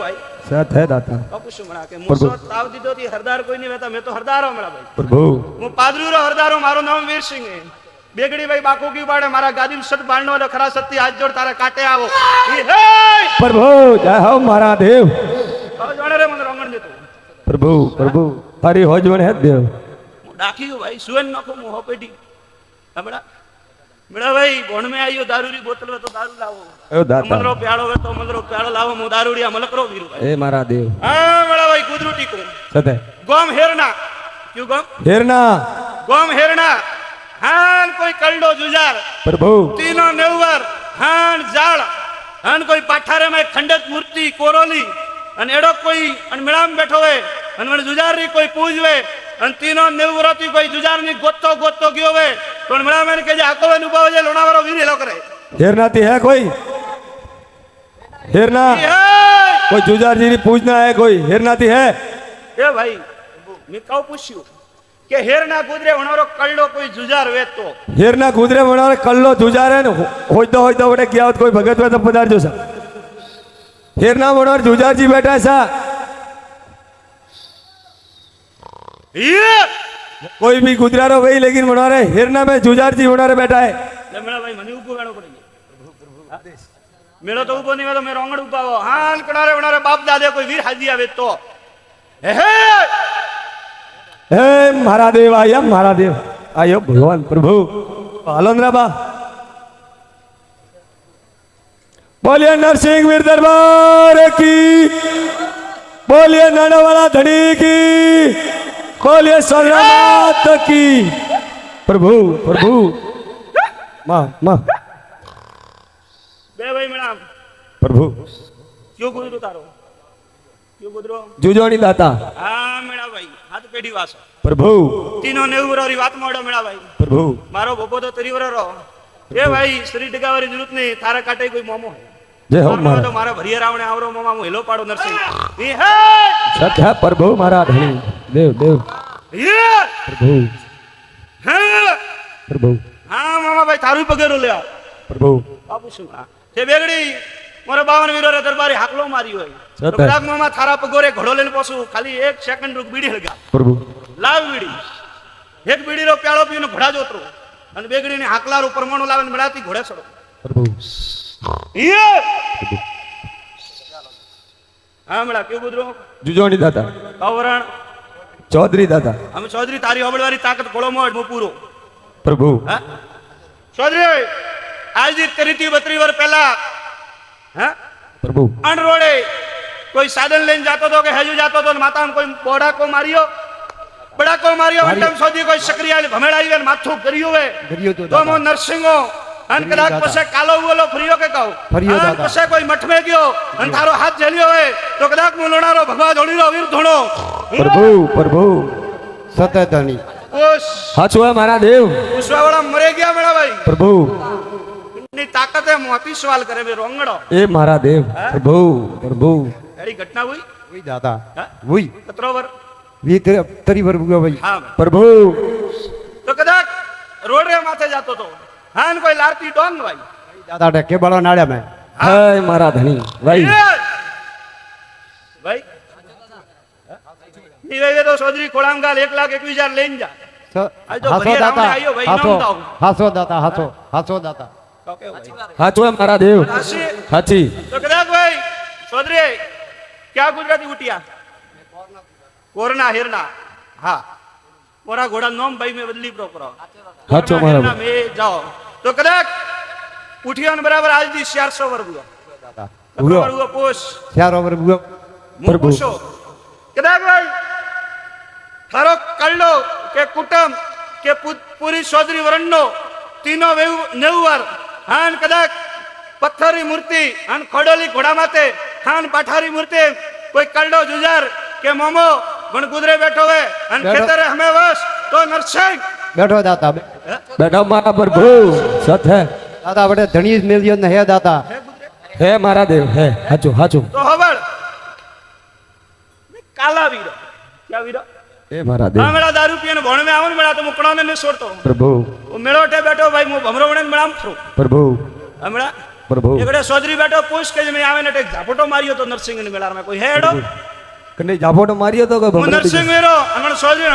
भाई सत है दाता बापू શું મણા કે મુસો તાવ દીધો થી હરદાર કોઈ નહીં વેતા મે તો હરદારો મણા ભાઈ प्रभु હું પાદરીરો હરદારો મારું નામ વીરસિંહ હે બેગડી ભાઈ બાકુ કી પાડે મારા ગાદી સત બાળનો એટલે ખરા સત્તી હાથ જોડ તારા કાટે આવો ઈ હે प्रभु जय हो महादेव હવે જાણે રે મને રંગણ દેતો प्रभु प्रभु हरि हो जवन है देव હું ડાકી ગયો ભાઈ સુન નખો મો હોપેટી હમડા મેળા ભાઈ ભણ મે આયો દારૂરી બોતલ વે તો દારૂ લાવો ओ दाता મંદરો પ્યાળો વે તો મંદરો પ્યાળો લાવો હું દારૂડિયા મલકરો વીરુ ભાઈ ए महादेव હા મેળા ભાઈ કુદરુટી કો सत है ગોમ હેરના ક્યું ગોમ हेरना ગોમ હેરના હાન કોઈ કલડો જુજાર प्रभु तीनो नेवर हान जाळ हान कोई पाठारे में खंडत मूर्ति कोरोली अन एडो कोई अन मेळाम बैठो है अन मन जुजार री कोई पूजवे अन तीनो नेवरती कोई जुजार नी गोतो गोतो गयो है तो मेळा में के जे आकोवे नु बावे लोणावारो वीर हेलो करे हेरना ती है कोई हेरना कोई जुजार जी पूजना है कोई हेरना ती है ए भाई मैं काउ पूछ्યું કે હેરના ગુદરે વણારો કલ્લો કોઈ જુજાર વેતો हेरना गुजरे बना कल्लो जुजारे न होई तो बड़े क्या कोई भगत में तो पदार जो सा हेरना बना जुजार जी बैठा सा ये कोई भी गुजरारो वही लेकिन बना रहे हेरना में जुजार जी बना रहे बैठा है मेरा भाई मने ऊपो वेणो पड़ी मेलो तो ऊपो नहीं वे तो मैं रोंगड़ उपावो हान कणारे वणारे बाप दादे कोई वीर हाजी आवे तो हे हे महादेव आयो भगवान प्रभु आलोंद्रा बा बोलिए नरसिंह वीर दरबार की बोलिए नानावाला धड़ी की बोलिए सोमनाथ की प्रभु प्रभु माँ माँ बे भाई मैडम प्रभु क्यों गुजरो तारो क्यों गुजरो जुजोनी दाता हाँ मेरा भाई हाथ पेढ़ी वासो प्रभु तीनों नेवरी बात मोड़ो मेरा भाई प्रभु मारो बपो तो तरीवर रो ए भाई श्री डगावारी जरूरत नहीं थारा काटे कोई मोमो है जय हो मारो तो मारा भरिया रावणे आवरो मोमा मु हेलो पाड़ो नरसिंह ई है सत्य है प्रभु मारा धनी देव देव ये प्रभु हाँ प्रभु हाँ मामा भाई थारू पगेरो ले प्रभु बापू सुना ते बेगड़ी मारे 52 वीरो रे दरबारी हाकलो मारियो है सत्य। तो कदाक मामा थारा पगोरे घोड़ो लेने पसु खाली 1 सेकंड रुक बीड़ी हलगा प्रभु लाव बीड़ी एक बीड़ी रो प्यालो पीने घोड़ा जोतरो अन बेगड़ी ने हाकला रो परमाणु लावे मिलाती घोड़े सड़ो प्रभु ये हाँ मेरा क्यों गुजरो जुजोनी दाता कावरण चौधरी दाता हम चौधरी तारी होबड़वारी ताकत गोळो मोड मु पूरो प्रभु हाँ चौधरी आज दी 33 वर पहला हाँ प्रभु अन रोडे कोई साधन लेने जातो तो के हजू जातो तो माता में कोई बोड़ा को मारियो बड़ा को मारियो वंटम सोदी कोई सक्रिया भमेड़ाई वे माथो गरियो वे तो मो नरसिंहो अन कदाक पसे कालो बोलो फ्रियो के कहू अन पसे कोई मठ में गयो अन थारो हाथ झेलियो वे तो कदाक मु लोणारो भगवा जोड़ीरो वीर धोणो प्रभु प्रभु सतधनी उस हाचो है मारा देव उसवाड़ा मरे गया मेरा भाई प्रभु इतनी ताकत है मोती सवाल करे बे रोंगड़ो ए मारा देव प्रभु प्रभु एड़ी घटना हुई वही दादा हाँ? वही कतरोवर वी तरी वर बुआ भाई हाँ प्रभु तो कदाक रोड रे माथे जातो तो हान कोई लारती डोंग भाई दादा ढके बड़ा नाड़ा में है मारा धनी भाई भाई नहीं वे तो चौधरी खोड़ाम गाल 1,21,000 लेन जा आज तो हासो बढ़िया दाता रावण आयो भाई, हासो इनाम दाओ। हासो दाता हासो हासो दाता ओके भाई हाचो है मारा देव हासी हाची तो कदाक भाई चौधरी क्या गुजराती उठिया कोरना हिरना हाँ मोरा घोड़ा नोम भाई में बदली प्रो करो हाचो कोरना, हिरना मारा में जाओ तो कदाक उठिया न बराबर आज दी 400 वर्ग हुआ दादा कतरो वर्ग हुआ पोष चारो वर बुआ मुंह पूछो कदाक भाई थारो कल्लो के कुटुंब के पूरी चौधरी वरणनो तीनो नेवर हान कदाक पत्थरी मूर्ति हान खडोली घोड़ा माते हान पाठारी मूर्ति कोई कल्लो जुजार के मोमो गण गुजरे बैठो है हान खेतर हमें वश तो नरसिंह बैठो दाता बेटा मारा प्रभु सत है दादा बड़े धनी मिलियन है दाता है गुजरे है मारा देव है हाचो हाचो तो हवड़ काला वीरो क्या वीरो ए मारा देव हाँ मेरा दारू पिए भण में आवन मेरा तो मुकड़ा ने छोड़तो प्रभु वो मेड़ो उठे बैठो भाई मु भमरो बने मेड़ा थरो प्रभु हमरा પ્રભુ એકડે ચૌધરી બેઠો પૂછ કે મેં આવે ને ટેક ઝાપટો માર્યો તો નરસિંહ મેળામાં કોઈ હેડો કને જાફોટો માર્યો તો કે હું ભમરા નરસિંહ મેરો અને ચૌધરી